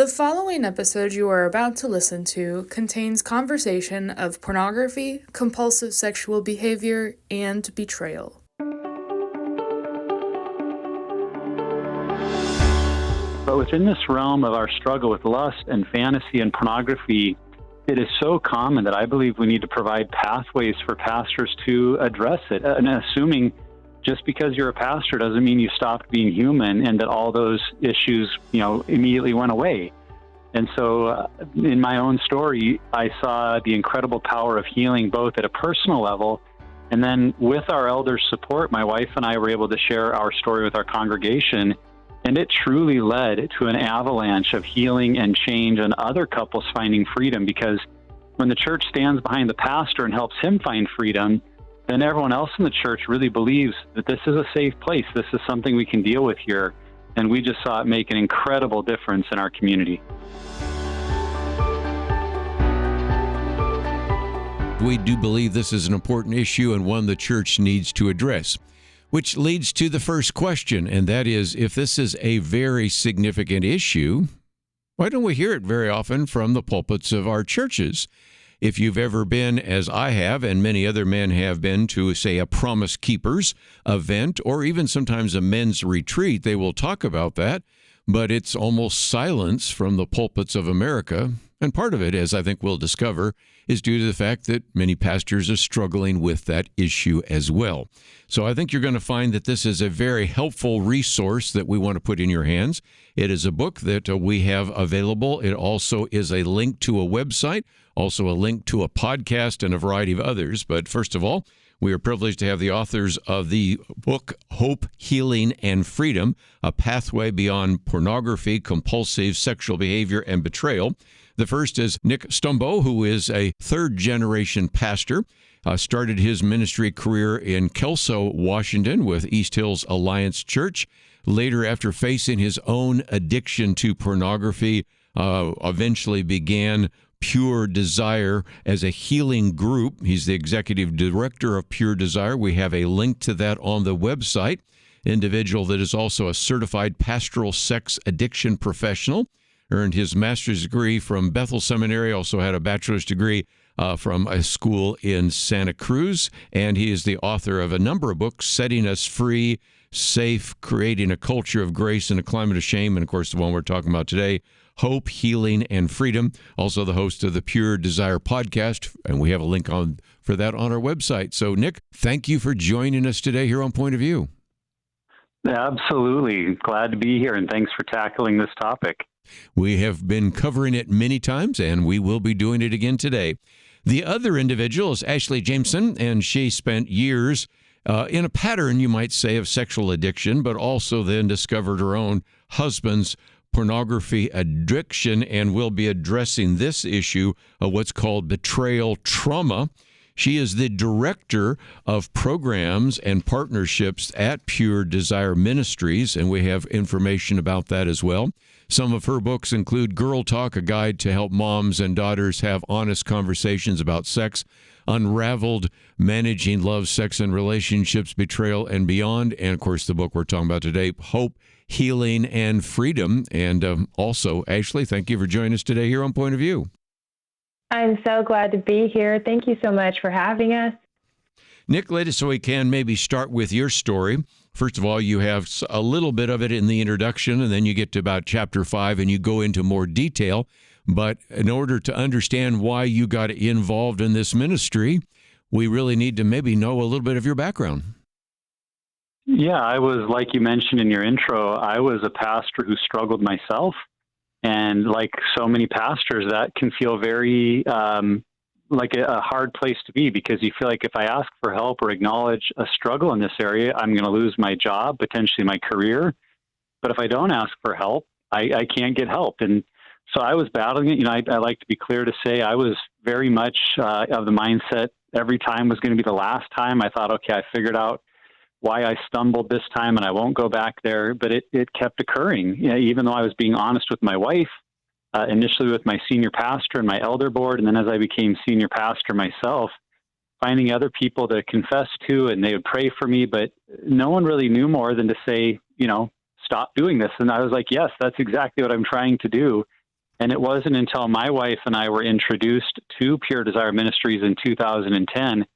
The following episode you are about to listen to contains conversation of pornography, compulsive sexual behavior, and betrayal. But within this realm of our struggle with lust and fantasy and pornography, it is so common that I believe we need to provide pathways for pastors to address it. And assuming just because you're a pastor doesn't mean you stopped being human and that all those issues, immediately went away. And so in my own story, I saw the incredible power of healing both at a personal level, and then with our elders' support, my wife and I were able to share our story with our congregation. And it truly led to an avalanche of healing and change and other couples finding freedom, because when the church stands behind the pastor and helps him find freedom, then everyone else in the church really believes that this is a safe place. This is something we can deal with here. And we just saw it make an incredible difference in our community. We do believe this is an important issue and one the church needs to address. Which leads to the first question, and that is, if this is a very significant issue, why don't we hear it very often from the pulpits of our churches? If you've ever been, as I have, and many other men have been, to, say, a Promise Keepers event, or even sometimes a men's retreat, they will talk about that, but it's almost silence from the pulpits of America. And part of it, as I think we'll discover, is due to the fact that many pastors are struggling with that issue as well. So I think you're going to find that this is a very helpful resource that we want to put in your hands. It is a book that we have available. It also is a link to a website, also a link to a podcast, and a variety of others. But first of all, we are privileged to have the authors of the book, Hope, Healing, and Freedom, A Pathway Beyond Pornography, Compulsive Sexual Behavior, and Betrayal. The first is Nick Stumbo, who is a third-generation pastor, started his ministry career in Kelso, Washington, with East Hills Alliance Church. Later, after facing his own addiction to pornography, eventually began Pure Desire as a healing group. He's the executive director of Pure Desire. We have a link to that on the website. Individual that is also a certified pastoral sex addiction professional. Earned his master's degree from Bethel Seminary, also had a bachelor's degree from a school in Santa Cruz, and he is the author of a number of books, Setting Us Free, Safe, Creating a Culture of Grace in a Climate of Shame, and of course the one we're talking about today, Hope, Healing, and Freedom. Also the host of the Pure Desire podcast, and we have a link for that on our website. So Nick, thank you for joining us today here on Point of View. Absolutely. Glad to be here, and thanks for tackling this topic. We have been covering it many times, and we will be doing it again today. The other individual is Ashley Jameson, and she spent years in a pattern, you might say, of sexual addiction, but also then discovered her own husband's pornography addiction, and will be addressing this issue of what's called betrayal trauma. She is the director of programs and partnerships at Pure Desire Ministries, and we have information about that as well. Some of her books include Girl Talk, a guide to help moms and daughters have honest conversations about sex, Unraveled, Managing Love, Sex, and Relationships, Betrayal, and Beyond, and, of course, the book we're talking about today, Hope, Healing, and Freedom. And also, Ashley, thank you for joining us today here on Point of View. I'm so glad to be here. Thank you so much for having us. Nick, let us, so we can maybe start with your story. First of all, you have a little bit of it in the introduction, and then you get to about chapter 5, and you go into more detail. But in order to understand why you got involved in this ministry, we really need to maybe know a little bit of your background. Yeah, I was, like you mentioned in your intro, I was a pastor who struggled myself. And like so many pastors, that can feel very like a hard place to be, because you feel like if I ask for help or acknowledge a struggle in this area, I'm going to lose my job, potentially my career. But if I don't ask for help, I can't get help. And so I was battling it. I like to be clear to say I was very much of the mindset every time was going to be the last time. I thought, okay, I figured out why I stumbled this time and I won't go back there. But it kept occurring, even though I was being honest with my wife, initially with my senior pastor and my elder board. And then as I became senior pastor myself, finding other people to confess to, and they would pray for me, but no one really knew more than to say, stop doing this. And I was like, yes, that's exactly what I'm trying to do. And it wasn't until my wife and I were introduced to Pure Desire Ministries in 2010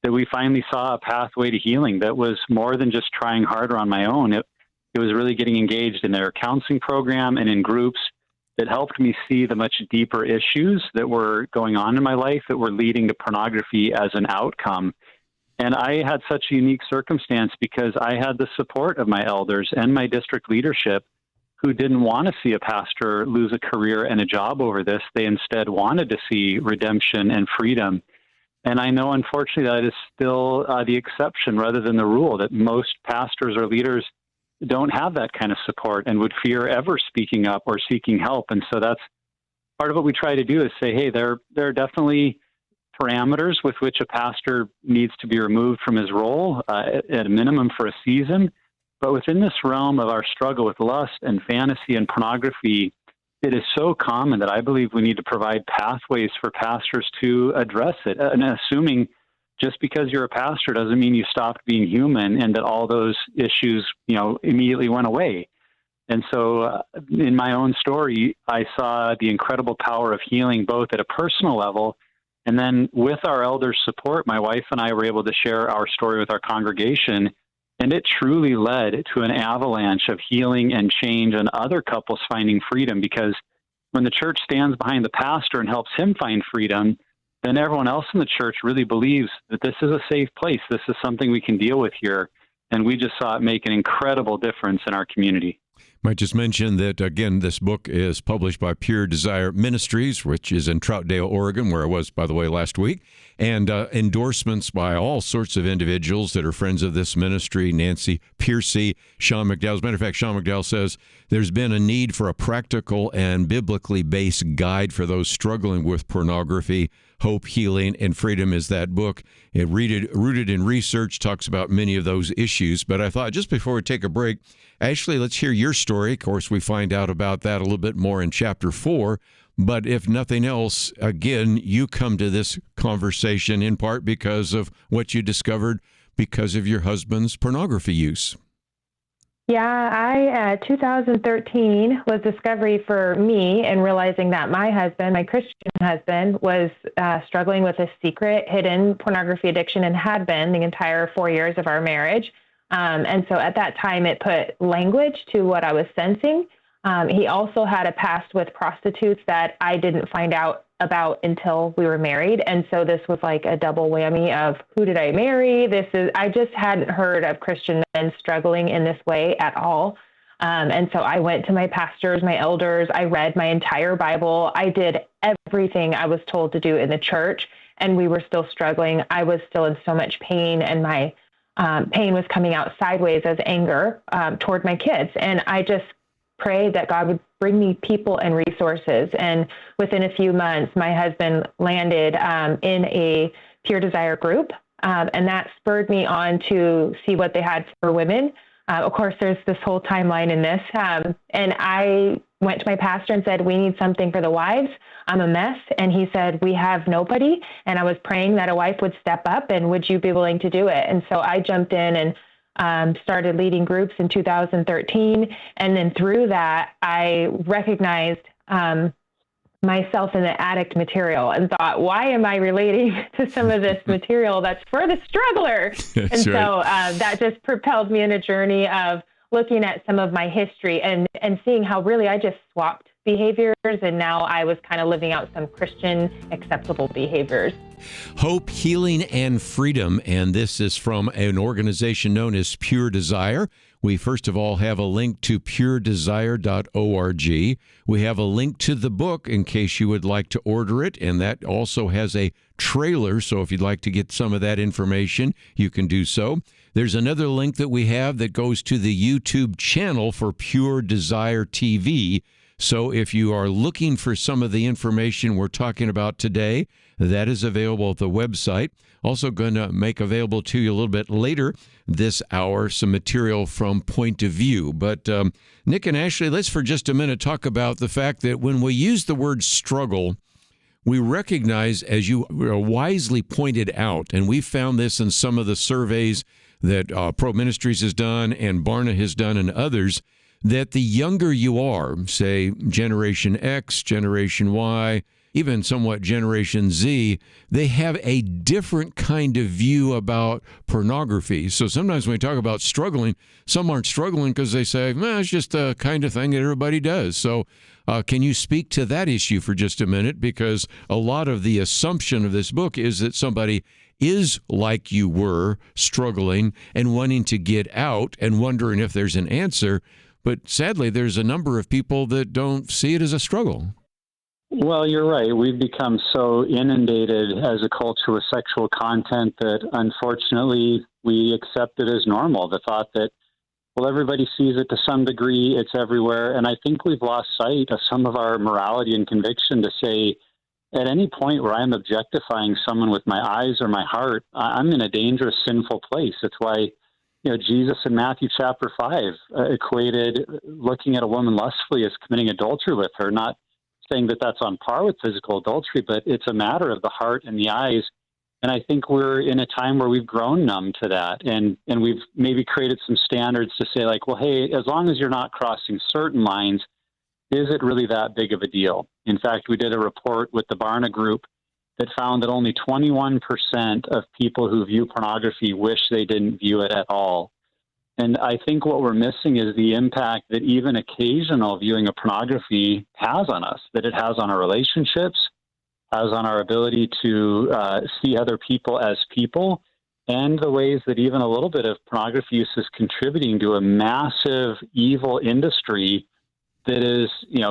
that we finally saw a pathway to healing that was more than just trying harder on my own. It was really getting engaged in their counseling program and in groups that helped me see the much deeper issues that were going on in my life that were leading to pornography as an outcome. And I had such a unique circumstance because I had the support of my elders and my district leadership who didn't want to see a pastor lose a career and a job over this. They instead wanted to see redemption and freedom. And I know, unfortunately, that is still the exception rather than the rule, that most pastors or leaders don't have that kind of support and would fear ever speaking up or seeking help. And so that's part of what we try to do is say, hey, there are definitely parameters with which a pastor needs to be removed from his role at a minimum for a season. But within this realm of our struggle with lust and fantasy and pornography, it is so common that I believe we need to provide pathways for pastors to address it. And assuming just because you're a pastor doesn't mean you stopped being human and that all those issues, immediately went away. And so in my own story, I saw the incredible power of healing both at a personal level, and then with our elders' support, my wife and I were able to share our story with our congregation. And it truly led to an avalanche of healing and change and other couples finding freedom, because when the church stands behind the pastor and helps him find freedom, then everyone else in the church really believes that this is a safe place. This is something we can deal with here. And we just saw it make an incredible difference in our community. Might just mention that, again, this book is published by Pure Desire Ministries, which is in Troutdale, Oregon, where I was, by the way, last week, and endorsements by all sorts of individuals that are friends of this ministry, Nancy Piercy, Sean McDowell. As a matter of fact, Sean McDowell says there's been a need for a practical and biblically based guide for those struggling with pornography. Hope, Healing, and Freedom is that book. It rooted in research, talks about many of those issues. But I thought just before we take a break, Ashley, let's hear your story. Of course, we find out about that a little bit more in chapter 4. But if nothing else, again, you come to this conversation in part because of what you discovered because of your husband's pornography use. Yeah, 2013 was discovery for me, and realizing that my husband, my Christian husband, was struggling with a secret, hidden pornography addiction and had been the entire 4 years of our marriage. And so at that time, it put language to what I was sensing. He also had a past with prostitutes that I didn't find out about until we were married. And so this was like a double whammy of who did I marry? I just hadn't heard of Christian men struggling in this way at all. And so I went to my pastors, my elders. I read my entire Bible. I did everything I was told to do in the church, and we were still struggling. I was still in so much pain, and my pain was coming out sideways as anger toward my kids. And I just prayed that God would bring me people and resources. And within a few months, my husband landed in a Pure Desire group. And that spurred me on to see what they had for women. Of course, there's this whole timeline in this. And I went to my pastor and said, we need something for the wives. I'm a mess. And he said, we have nobody. And I was praying that a wife would step up, and would you be willing to do it? And so I jumped in and started leading groups in 2013. And then through that, I recognized myself in the addict material and thought, why am I relating to some of this material that's for the struggler? And right. So that just propelled me in a journey of looking at some of my history and seeing how really I just swapped behaviors, and now I was kind of living out some Christian acceptable behaviors. Hope, Healing, and Freedom, and this is from an organization known as Pure Desire. We first of all have a link to puredesire.org. We have a link to the book in case you would like to order it, and that also has a trailer, so if you'd like to get some of that information, you can do so. There's another link that we have that goes to the YouTube channel for Pure Desire TV. So if you are looking for some of the information we're talking about today, that is available at the website. Also going to make available to you a little bit later this hour some material from Point of View. But Nick and Ashley, let's for just a minute talk about the fact that when we use the word struggle, we recognize, as you wisely pointed out, and we found this in some of the surveys that Pro Ministries has done and Barna has done and others, that the younger you are, say Generation X, Generation Y, even somewhat Generation Z, they have a different kind of view about pornography. So sometimes when we talk about struggling, some aren't struggling because they say, it's just a kind of thing that everybody does. So can you speak to that issue for just a minute? Because a lot of the assumption of this book is that somebody is like you were, struggling and wanting to get out and wondering if there's an answer. But sadly, there's a number of people that don't see it as a struggle. Well, you're right. We've become so inundated as a culture with sexual content that unfortunately we accept it as normal. The thought that, well, everybody sees it to some degree, it's everywhere. And I think we've lost sight of some of our morality and conviction to say, at any point where I'm objectifying someone with my eyes or my heart, I'm in a dangerous, sinful place. That's why, Jesus in Matthew chapter 5 equated looking at a woman lustfully as committing adultery with her, not saying that that's on par with physical adultery, but it's a matter of the heart and the eyes. And I think we're in a time where we've grown numb to that. And we've maybe created some standards to say like, well, hey, as long as you're not crossing certain lines, is it really that big of a deal? In fact, we did a report with the Barna Group that found that only 21% of people who view pornography wish they didn't view it at all. And I think what we're missing is the impact that even occasional viewing of pornography has on us, that it has on our relationships, has on our ability to see other people as people, and the ways that even a little bit of pornography use is contributing to a massive evil industry that is,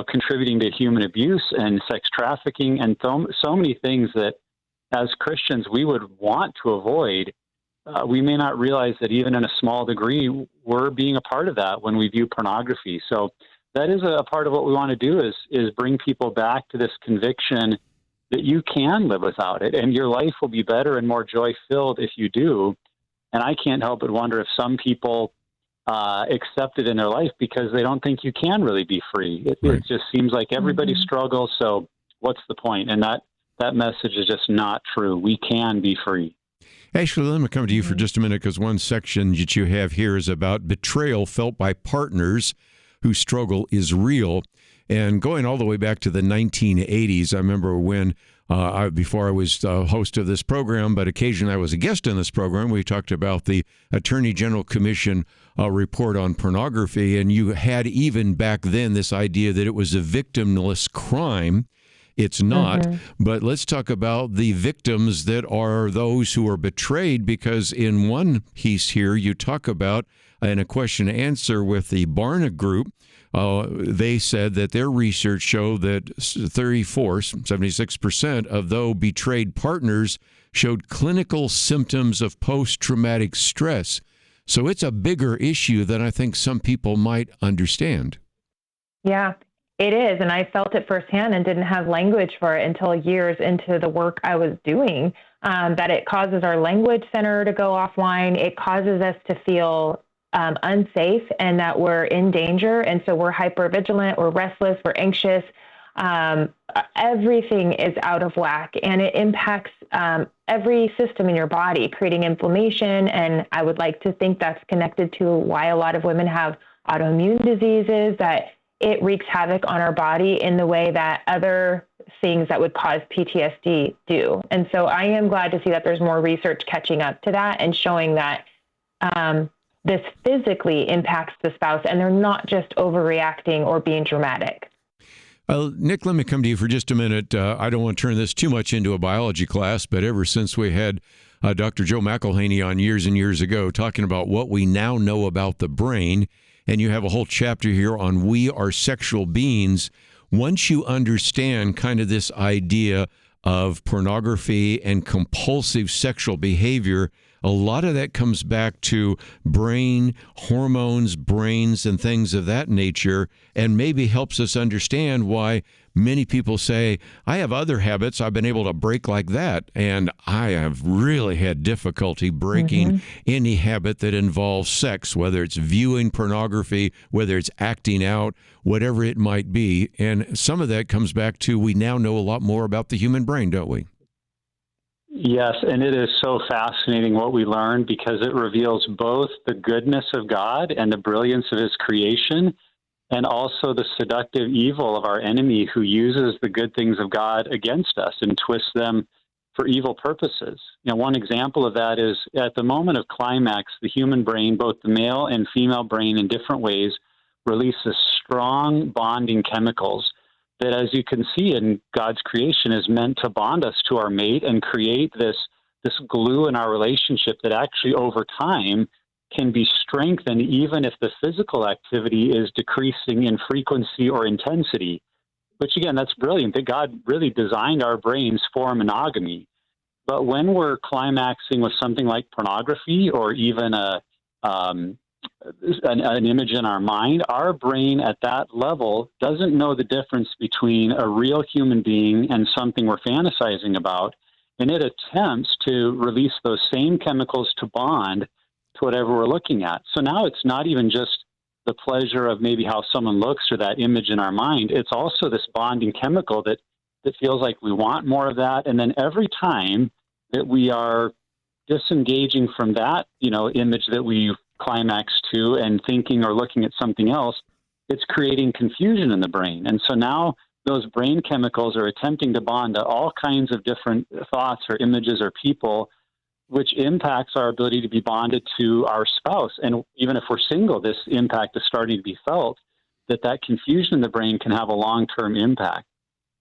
contributing to human abuse and sex trafficking and so many things that as Christians we would want to avoid. We may not realize that even in a small degree, we're being a part of that when we view pornography. So that is a part of what we want to do is bring people back to this conviction that you can live without it and your life will be better and more joy-filled if you do. And I can't help but wonder if some people accept it in their life because they don't think you can really be free. It just seems like everybody struggles, so what's the point? And that message is just not true. We can be free. Ashley, let me come to you for just a minute because one section that you have here is about betrayal felt by partners who struggle is real. And going all the way back to the 1980s, I remember when, before I was host of this program, but occasionally I was a guest in this program, we talked about the Attorney General Commission report on pornography, and you had even back then this idea that it was a victimless crime. It's not, but let's talk about the victims that are those who are betrayed, because in one piece here you talk about, in a question and answer with the Barna Group, they said that their research showed that 76% of those betrayed partners showed clinical symptoms of post-traumatic stress. So it's a bigger issue than I think some people might understand. Yeah. It is, and I felt it firsthand and didn't have language for it until years into the work I was doing, that it causes our language center to go offline. It causes us to feel unsafe and that we're in danger, and so we're hypervigilant, we're restless, we're anxious. Everything is out of whack, and it impacts every system in your body, creating inflammation, and I would like to think that's connected to why a lot of women have autoimmune diseases, that it wreaks havoc on our body in the way that other things that would cause PTSD do. And so I am glad to see that there's more research catching up to that and showing that this physically impacts the spouse and they're not just overreacting or being dramatic. Nick, let me come to you for just a minute. I don't want to turn this too much into a biology class, but ever since we had Dr. Joe McElhaney on years and years ago talking about what we now know about the brain, and you have a whole chapter here on we are sexual beings. Once you understand kind of this idea of pornography and compulsive sexual behavior, a lot of that comes back to brain, hormones, brains, and things of that nature, and maybe helps us understand why many people say, I have other habits I've been able to break like that, and I have really had difficulty breaking any habit that involves sex, whether it's viewing pornography, whether it's acting out, whatever it might be. And some of that comes back to we now know a lot more about the human brain, don't we? Yes, and it is so fascinating what we learn because it reveals both the goodness of God and the brilliance of his creation, and also the seductive evil of our enemy who uses the good things of God against us and twists them for evil purposes. One example of that is at the moment of climax, the human brain, both the male and female brain in different ways, releases strong bonding chemicals that, as you can see in God's creation, is meant to bond us to our mate and create this glue in our relationship that actually over time can be strengthened even if the physical activity is decreasing in frequency or intensity. Which, again, that's brilliant that God really designed our brains for monogamy. But when we're climaxing with something like pornography or even an image in our mind, our brain at that level doesn't know the difference between a real human being and something we're fantasizing about, and it attempts to release those same chemicals to bond to whatever we're looking at. So now it's not even just the pleasure of maybe how someone looks or that image in our mind. It's also this bonding chemical that feels like we want more of that. And then every time that we are disengaging from that, image that we climax to and thinking or looking at something else, it's creating confusion in the brain. And so now those brain chemicals are attempting to bond to all kinds of different thoughts or images or people, which impacts our ability to be bonded to our spouse. And even if we're single, this impact is starting to be felt, that confusion in the brain can have a long-term impact.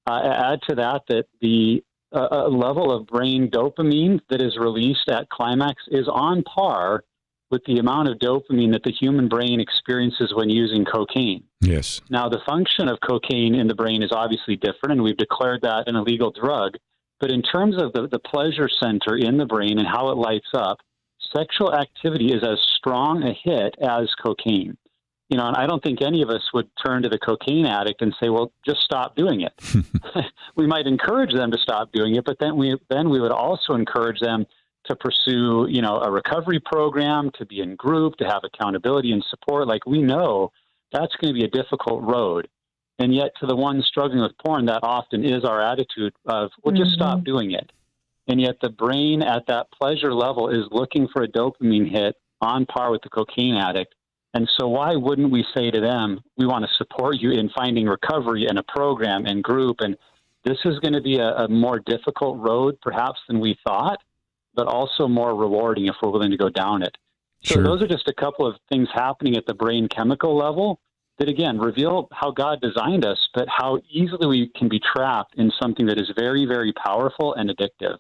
Add to that the level of brain dopamine that is released at climax is on par with the amount of dopamine that the human brain experiences when using cocaine. Yes. Now, the function of cocaine in the brain is obviously different, and we've declared that an illegal drug. But in terms of the pleasure center in the brain and how it lights up, sexual activity is as strong a hit as cocaine. And I don't think any of us would turn to the cocaine addict and say, well, just stop doing it. We might encourage them to stop doing it, but then we would also encourage them to pursue, a recovery program, to be in group, to have accountability and support. Like, we know that's going to be a difficult road. And yet to the ones struggling with porn, that often is our attitude of, well, just stop doing it. And yet the brain at that pleasure level is looking for a dopamine hit on par with the cocaine addict. And so why wouldn't we say to them, we want to support you in finding recovery and a program and group. And this is going to be a more difficult road perhaps than we thought, but also more rewarding if we're willing to go down it. So Sure. Those are just a couple of things happening at the brain chemical level that, again, reveal how God designed us, but how easily we can be trapped in something that is very, very powerful and addictive.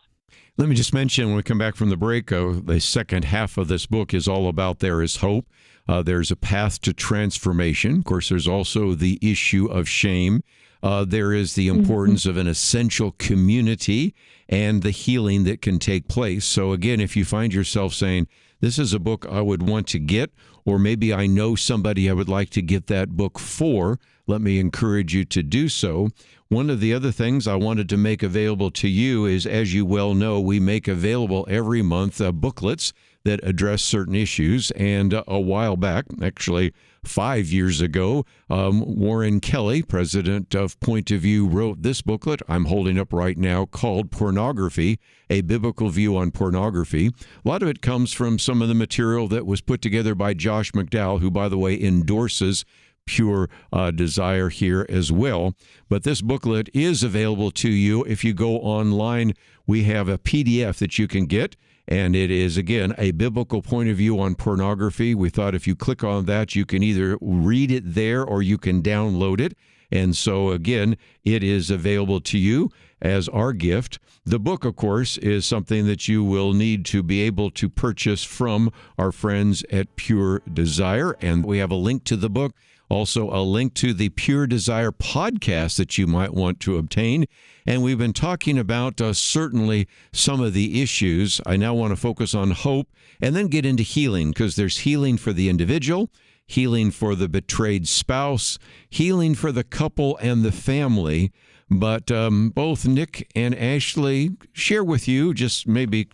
Let me just mention, when we come back from the break, the second half of this book is all about there is hope. There's a path to transformation. Of course, there's also the issue of shame. There is the importance of an essential community and the healing that can take place. So again, if you find yourself saying, this is a book I would want to get, or maybe I know somebody I would like to get that book for, let me encourage you to do so. One of the other things I wanted to make available to you is, as you well know, we make available every month booklets that address certain issues. And a while back, actually 5 years ago, Warren Kelly, president of Point of View, wrote this booklet I'm holding up right now called Pornography, A Biblical View on Pornography. A lot of it comes from some of the material that was put together by Josh McDowell, who, by the way, endorses Pure Desire here as well. But this booklet is available to you. If you go online, we have a PDF that you can get. And it is, again, a biblical point of view on pornography. We thought if you click on that, you can either read it there or you can download it. And so, again, it is available to you as our gift. The book, of course, is something that you will need to be able to purchase from our friends at Pure Desire. And we have a link to the book, also a link to the Pure Desire podcast that you might want to obtain. And we've been talking about certainly some of the issues. I now want to focus on hope and then get into healing, because there's healing for the individual, healing for the betrayed spouse, healing for the couple and the family. But both Nick and Ashley share with you, just maybe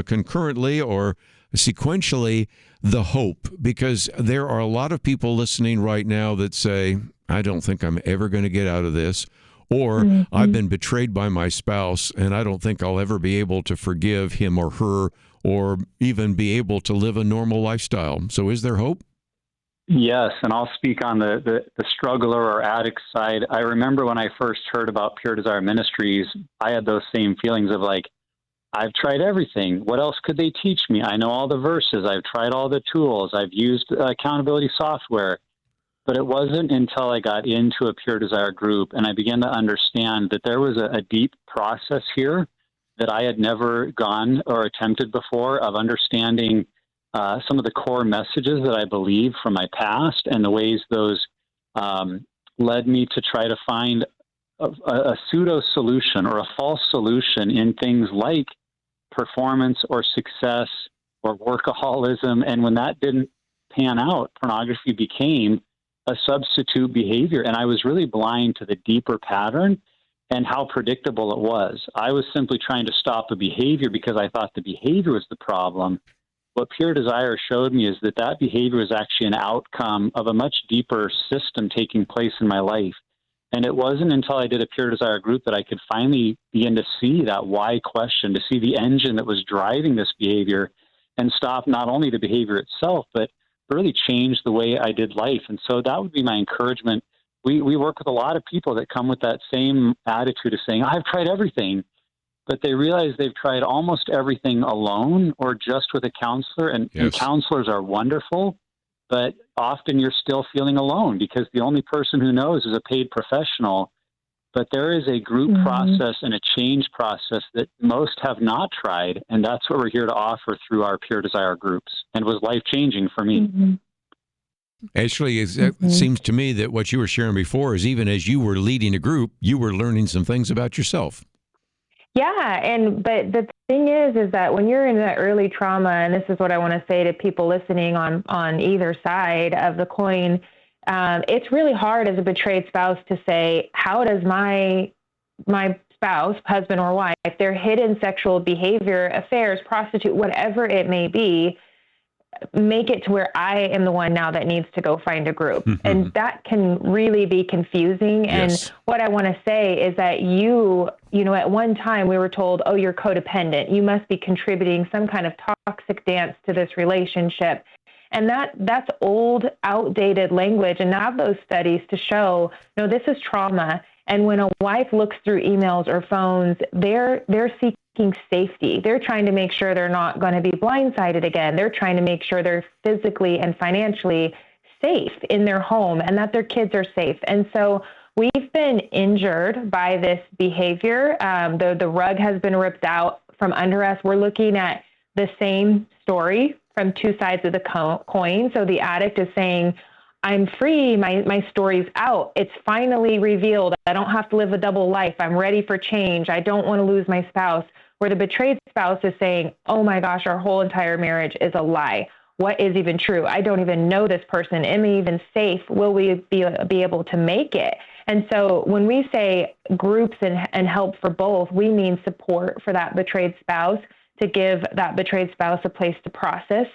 concurrently or sequentially, the hope, because there are a lot of people listening right now that say, I don't think I'm ever going to get out of this. Or I've been betrayed by my spouse, and I don't think I'll ever be able to forgive him or her, or even be able to live a normal lifestyle. So is there hope? Yes, and I'll speak on the struggler or addict side. I remember when I first heard about Pure Desire Ministries, I had those same feelings of like, I've tried everything. What else could they teach me? I know all the verses. I've tried all the tools. I've used accountability software. But it wasn't until I got into a Pure Desire group and I began to understand that there was a deep process here that I had never gone or attempted before of understanding some of the core messages that I believe from my past and the ways those led me to try to find a pseudo solution or a false solution in things like performance or success or workaholism. And when that didn't pan out, pornography became a substitute behavior. And I was really blind to the deeper pattern and how predictable it was. I was simply trying to stop a behavior because I thought the behavior was the problem. What Pure Desire showed me is that that behavior is actually an outcome of a much deeper system taking place in my life. And it wasn't until I did a Pure Desire group that I could finally begin to see that why question, to see the engine that was driving this behavior and stop not only the behavior itself, but really change the way I did life. And so that would be my encouragement. We work with a lot of people that come with that same attitude of saying, I've tried everything, but they realize they've tried almost everything alone or just with a counselor. And counselors are wonderful, but often you're still feeling alone because the only person who knows is a paid professional. But there is a group process and a change process that most have not tried. And that's what we're here to offer through our Pure Desire groups, and was life-changing for me. Ashley, it seems to me that what you were sharing before is even as you were leading a group, you were learning some things about yourself. Yeah, but the thing is that when you're in that early trauma, and this is what I want to say to people listening on either side of the coin, it's really hard as a betrayed spouse to say, how does my spouse, husband or wife, their hidden sexual behavior, affairs, prostitute, whatever it may be, make it to where I am the one now that needs to go find a group. And that can really be confusing. And what I want to say is that you know, at one time we were told, oh, you're codependent. You must be contributing some kind of toxic dance to this relationship. And that's old, outdated language. And now those studies to show, no, this is trauma. And when a wife looks through emails or phones, they're seeking safety. They're trying to make sure they're not going to be blindsided again. They're trying to make sure they're physically and financially safe in their home and that their kids are safe. And so we've been injured by this behavior. The rug has been ripped out from under us. We're looking at the same story from two sides of the coin. So the addict is saying, I'm free. My story's out. It's finally revealed. I don't have to live a double life. I'm ready for change. I don't want to lose my spouse. Where the betrayed spouse is saying, oh my gosh, our whole entire marriage is a lie. What is even true? I don't even know this person. Am I even safe? Will we be able to make it? And so when we say groups and help for both, we mean support for that betrayed spouse, to give that betrayed spouse a place to process,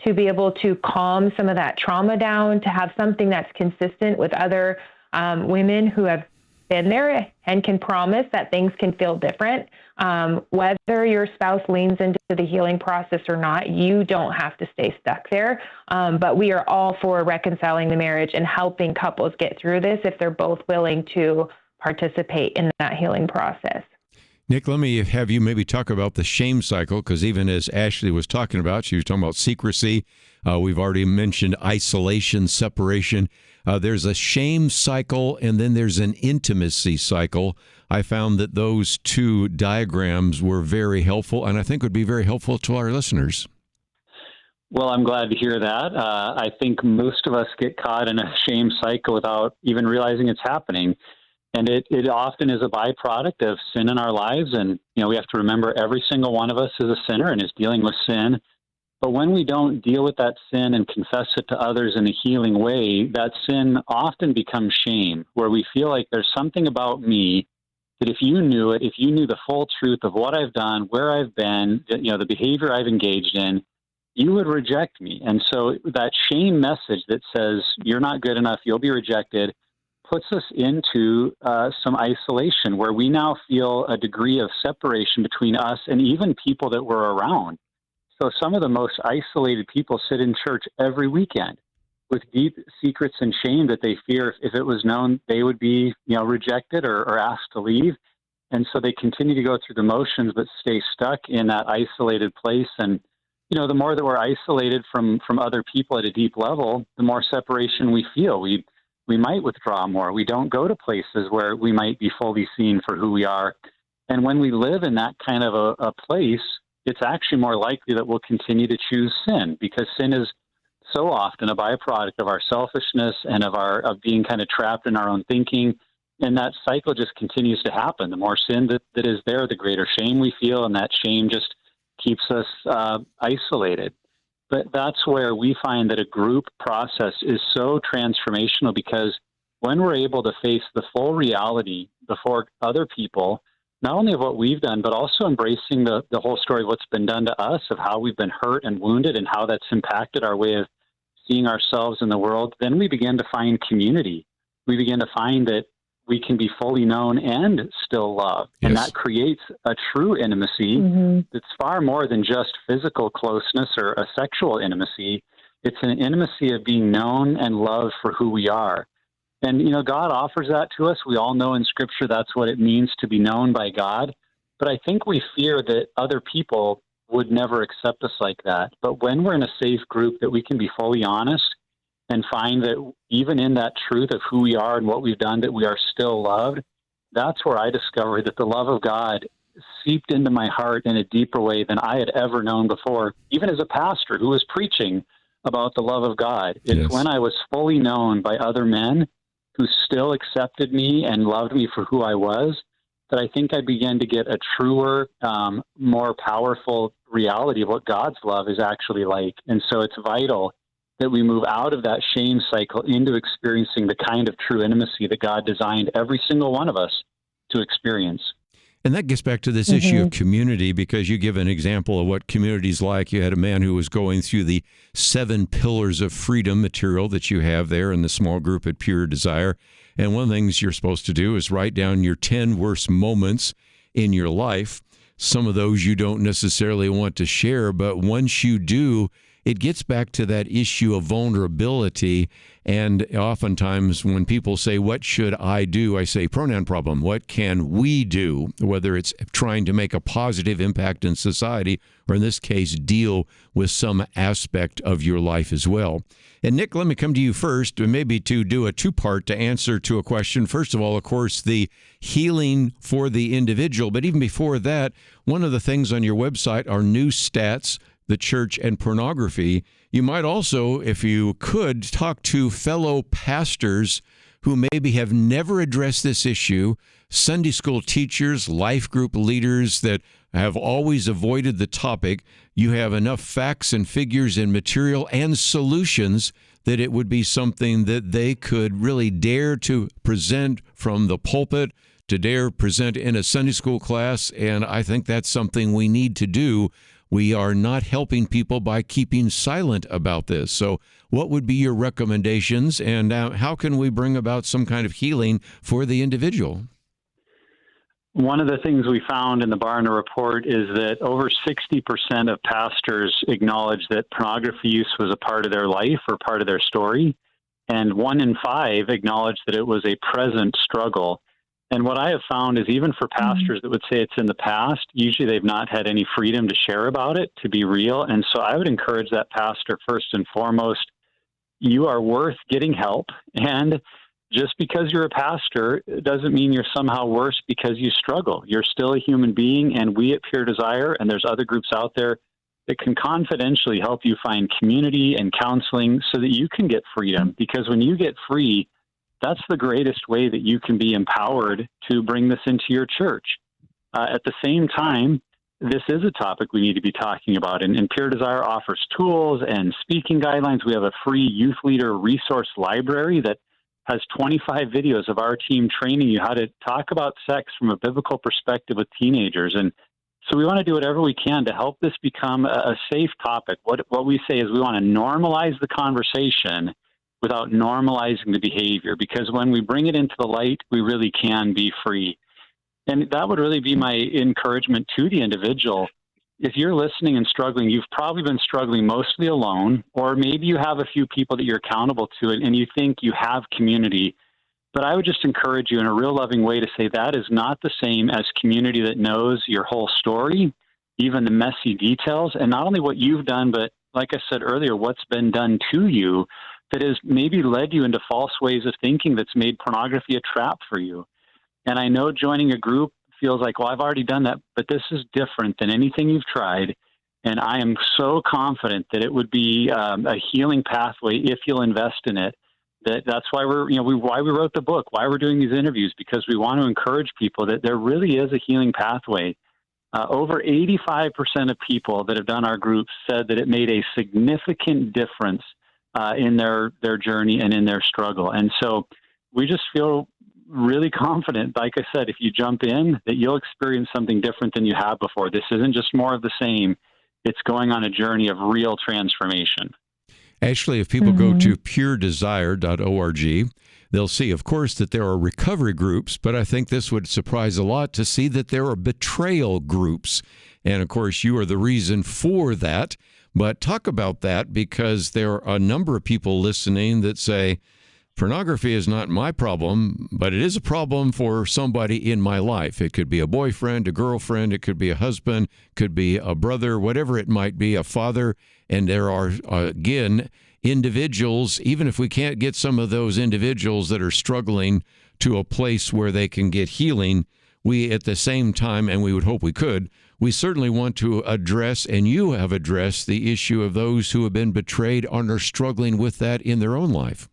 to be able to calm some of that trauma down, to have something that's consistent with other women who have been there and can promise that things can feel different. Whether your spouse leans into the healing process or not, you don't have to stay stuck there. But we are all for reconciling the marriage and helping couples get through this if they're both willing to participate in that healing process. Nick, let me have you maybe talk about the shame cycle, because even as Ashley was talking about, she was talking about secrecy. We've already mentioned isolation, separation. There's a shame cycle, and then there's an intimacy cycle. I found that those two diagrams were very helpful, and I think would be very helpful to our listeners. Well, I'm glad to hear that. I think most of us get caught in a shame cycle without even realizing it's happening. And it often is a byproduct of sin in our lives. And, we have to remember every single one of us is a sinner and is dealing with sin. But when we don't deal with that sin and confess it to others in a healing way, that sin often becomes shame, where we feel like there's something about me that if you knew it, if you knew the full truth of what I've done, where I've been, the behavior I've engaged in, you would reject me. And so that shame message that says you're not good enough, you'll be rejected, puts us into some isolation where we now feel a degree of separation between us and even people that we're around. So some of the most isolated people sit in church every weekend. with deep secrets and shame that they fear if it was known they would be, rejected or asked to leave. And so they continue to go through the motions, but stay stuck in that isolated place. And, the more that we're isolated from other people at a deep level, the more separation we feel. We might withdraw more. We don't go to places where we might be fully seen for who we are. And when we live in that kind of a place, it's actually more likely that we'll continue to choose sin, because sin is so often a byproduct of our selfishness and of being kind of trapped in our own thinking. And that cycle just continues to happen. The more sin that is there, the greater shame we feel, and that shame just keeps us isolated. But that's where we find that a group process is so transformational, because when we're able to face the full reality before other people, not only of what we've done, but also embracing the whole story of what's been done to us, of how we've been hurt and wounded and how that's impacted our way of seeing ourselves in the world, then we begin to find community. We begin to find that we can be fully known and still loved. Yes. And that creates a true intimacy that's far more than just physical closeness or a sexual intimacy. It's an intimacy of being known and loved for who we are. And, God offers that to us. We all know in Scripture that's what it means to be known by God. But I think we fear that other people would never accept us like that. But when we're in a safe group that we can be fully honest and find that even in that truth of who we are and what we've done, that we are still loved, that's where I discovered that the love of God seeped into my heart in a deeper way than I had ever known before, even as a pastor who was preaching about the love of God. It's when I was fully known by other men who still accepted me and loved me for who I was, that I think I began to get a truer, more powerful reality of what God's love is actually like. And so it's vital that we move out of that shame cycle into experiencing the kind of true intimacy that God designed every single one of us to experience. And that gets back to this issue of community, because you give an example of what community's like. You had a man who was going through the 7 pillars of freedom material that you have there in the small group at Pure Desire. And one of the things you're supposed to do is write down your 10 worst moments in your life. Some of those you don't necessarily want to share, but once you do, it gets back to that issue of vulnerability. And oftentimes when people say, what should I do? I say, pronoun problem. What can we do? Whether it's trying to make a positive impact in society, or in this case, deal with some aspect of your life as well. And Nick, let me come to you first, maybe to do a 2-part to answer to a question. First of all, of course, the healing for the individual. But even before that, one of the things on your website are new stats, the church and pornography. You might also, if you could, talk to fellow pastors who maybe have never addressed this issue, Sunday school teachers, life group leaders that have always avoided the topic. You have enough facts and figures and material and solutions that it would be something that they could really dare to present from the pulpit, to dare present in a Sunday school class. And I think that's something we need to do. We are not helping people by keeping silent about this. So what would be your recommendations, and how can we bring about some kind of healing for the individual? One of the things we found in the Barna report is that over 60% of pastors acknowledge that pornography use was a part of their life or part of their story, and 1 in 5 acknowledge that it was a present struggle. And what I have found is even for pastors that would say it's in the past, usually they've not had any freedom to share about it, to be real. And so I would encourage that pastor, first and foremost, you are worth getting help. And just because you're a pastor doesn't mean you're somehow worse because you struggle. You're still a human being, and we at Pure Desire, and there's other groups out there that can confidentially help you find community and counseling so that you can get freedom. Because when you get free, that's the greatest way that you can be empowered to bring this into your church. At the same time, this is a topic we need to be talking about. And Pure Desire offers tools and speaking guidelines. We have a free youth leader resource library that has 25 videos of our team training you how to talk about sex from a biblical perspective with teenagers. And so we want to do whatever we can to help this become a safe topic. What we say is we want to normalize the conversation without normalizing the behavior, because when we bring it into the light, we really can be free. And that would really be my encouragement to the individual. if you're listening and struggling, you've probably been struggling mostly alone, or maybe you have a few people that you're accountable to and you think you have community. But I would just encourage you in a real loving way to say that is not the same as community that knows your whole story, even the messy details, and not only what you've done, but like I said earlier, what's been done to you that has maybe led you into false ways of thinking that's made pornography a trap for you. And I know joining a group feels like, well, I've already done that, but this is different than anything you've tried. And I am so confident that it would be a healing pathway if you'll invest in it. That's why why we wrote the book, why we're doing these interviews, because we want to encourage people that there really is a healing pathway. Over 85% of people that have done our group said that it made a significant difference in their journey and in their struggle. And so we just feel really confident, like I said, if you jump in, that you'll experience something different than you have before. This isn't just more of the same. It's going on a journey of real transformation. Ashley, if people go to puredesire.org, they'll see, of course, that there are recovery groups, but I think this would surprise a lot to see that there are betrayal groups. And, of course, you are the reason for that. But talk about that, because there are a number of people listening that say, pornography is not my problem, but it is a problem for somebody in my life. It could be a boyfriend, a girlfriend, it could be a husband, could be a brother, whatever it might be, a father. And there are, again, individuals, even if we can't get some of those individuals that are struggling to a place where they can get healing, we at the same time, and we would hope we could, we certainly want to address, and you have addressed, the issue of those who have been betrayed and are struggling with that in their own life.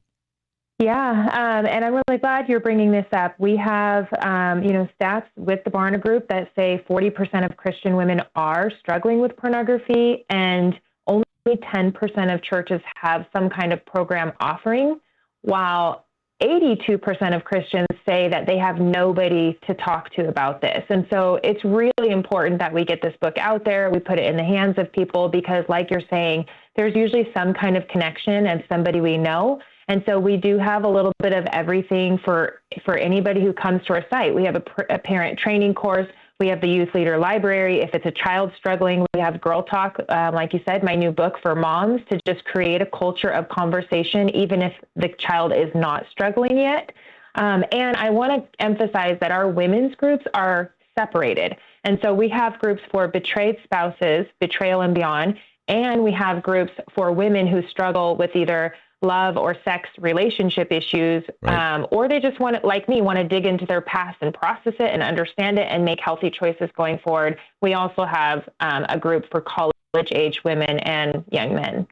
Yeah, and I'm really glad you're bringing this up. We have, stats with the Barna Group that say 40% of Christian women are struggling with pornography, and only 10% of churches have some kind of program offering, while 82% of Christians say that they have nobody to talk to about this. And so it's really important that we get this book out there. We put it in the hands of people because, like you're saying, there's usually some kind of connection and somebody we know. And so we do have a little bit of everything for anybody who comes to our site. We have a parent training course. We have the youth leader library. If it's a child struggling, we have Girl Talk, like you said, my new book for moms, to just create a culture of conversation, even if the child is not struggling yet. And I want to emphasize that our women's groups are separated. And so we have groups for betrayed spouses, betrayal and beyond, and we have groups for women who struggle with either love or sex relationship issues, right. Or they just want to, like me, want to dig into their past and process it and understand it and make healthy choices going forward. We also have a group for college-age women and young men.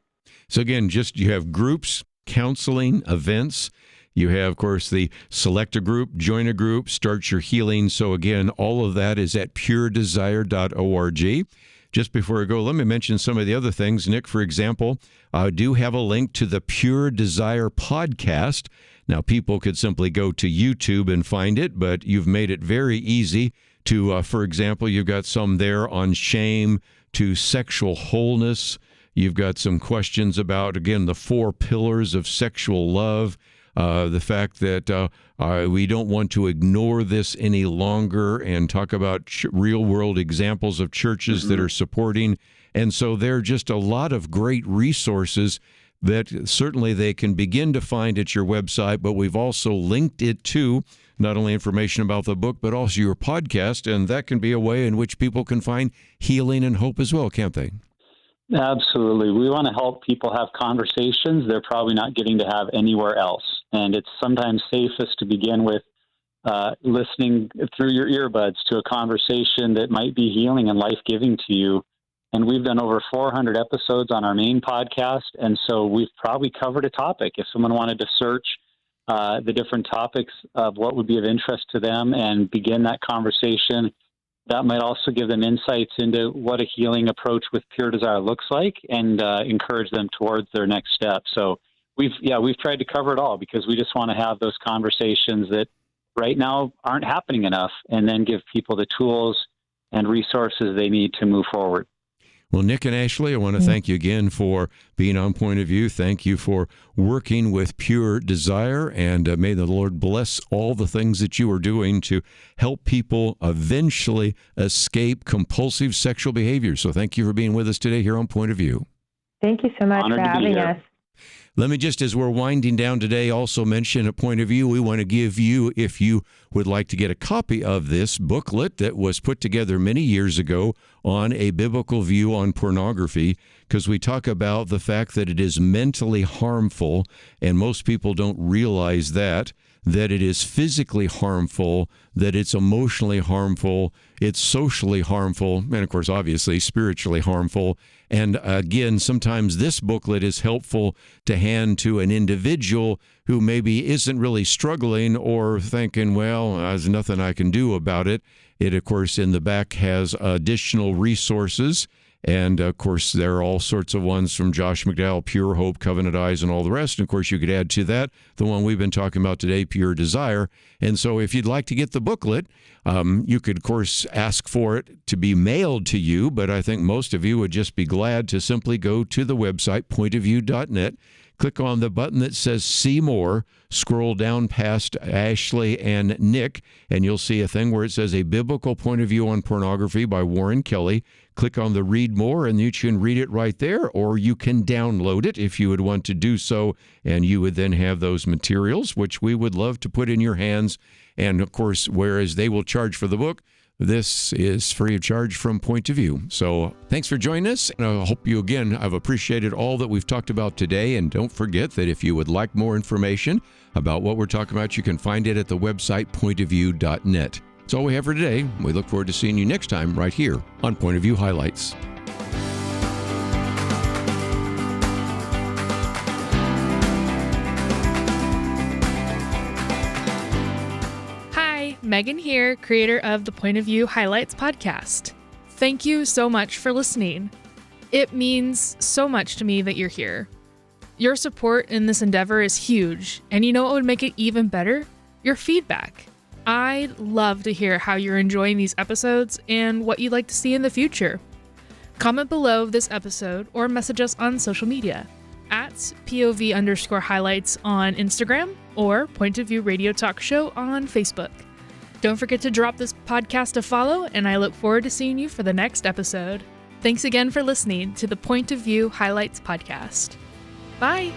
So again, you have groups, counseling, events. You have, of course, the select a group, join a group, start your healing. So again, all of that is at puredesire.org. Just before I go, let me mention some of the other things. Nick, for example, I do have a link to the Pure Desire podcast. Now, people could simply go to YouTube and find it, but you've made it very easy to, for example, you've got some there on shame, to sexual wholeness. You've got some questions about, again, the 4 pillars of sexual love. The fact that we don't want to ignore this any longer, and talk about real-world examples of churches that are supporting. And so there are just a lot of great resources that certainly they can begin to find at your website, but we've also linked it to not only information about the book, but also your podcast, and that can be a way in which people can find healing and hope as well, can't they? Absolutely. We want to help people have conversations they're probably not getting to have anywhere else. And it's sometimes safest to begin with listening through your earbuds to a conversation that might be healing and life-giving to you. And we've done over 400 episodes on our main podcast, and so we've probably covered a topic. If someone wanted to search the different topics of what would be of interest to them and begin that conversation, that might also give them insights into what a healing approach with Pure Desire looks like, and encourage them towards their next step. So we've tried to cover it all, because we just want to have those conversations that right now aren't happening enough, and then give people the tools and resources they need to move forward. Well, Nick and Ashley, I want to thank you again for being on Point of View. Thank you for working with Pure Desire, and may the Lord bless all the things that you are doing to help people eventually escape compulsive sexual behavior. So thank you for being with us today here on Point of View. Thank you so much Honored for to be having here. us. Let me just, as we're winding down today, also mention a Point of View. We want to give you, if you would like to get a copy of this booklet that was put together many years ago on a biblical view on pornography, because we talk about the fact that it is mentally harmful, and most people don't realize that it is physically harmful, that it's emotionally harmful, it's socially harmful, and of course, obviously, spiritually harmful. And again, sometimes this booklet is helpful to hand to an individual who maybe isn't really struggling or thinking, well, there's nothing I can do about it. It, of course, in the back has additional resources. And, of course, there are all sorts of ones from Josh McDowell, Pure Hope, Covenant Eyes, and all the rest. And, of course, you could add to that the one we've been talking about today, Pure Desire. And so if you'd like to get the booklet, you could, of course, ask for it to be mailed to you. But I think most of you would just be glad to simply go to the website, pointofview.net, click on the button that says See More, scroll down past Ashley and Nick, and you'll see a thing where it says A Biblical Point of View on Pornography by Warren Kelly. Click on the Read More, and you can read it right there, or you can download it if you would want to do so, and you would then have those materials, which we would love to put in your hands. And, of course, whereas they will charge for the book, this is free of charge from Point of View. So thanks for joining us. And I hope you, again, have appreciated all that we've talked about today. And don't forget that if you would like more information about what we're talking about, you can find it at the website pointofview.net. That's all we have for today. We look forward to seeing you next time right here on Point of View Highlights. Megan here, creator of the Point of View Highlights podcast. Thank you so much for listening. It means so much to me that you're here. Your support in this endeavor is huge, and you know what would make it even better? Your feedback. I'd love to hear how you're enjoying these episodes and what you'd like to see in the future. Comment below this episode or message us on social media at POV_highlights on Instagram or Point of View Radio Talk Show on Facebook. Don't forget to drop this podcast a follow, and I look forward to seeing you for the next episode. Thanks again for listening to the Point of View Highlights podcast. Bye!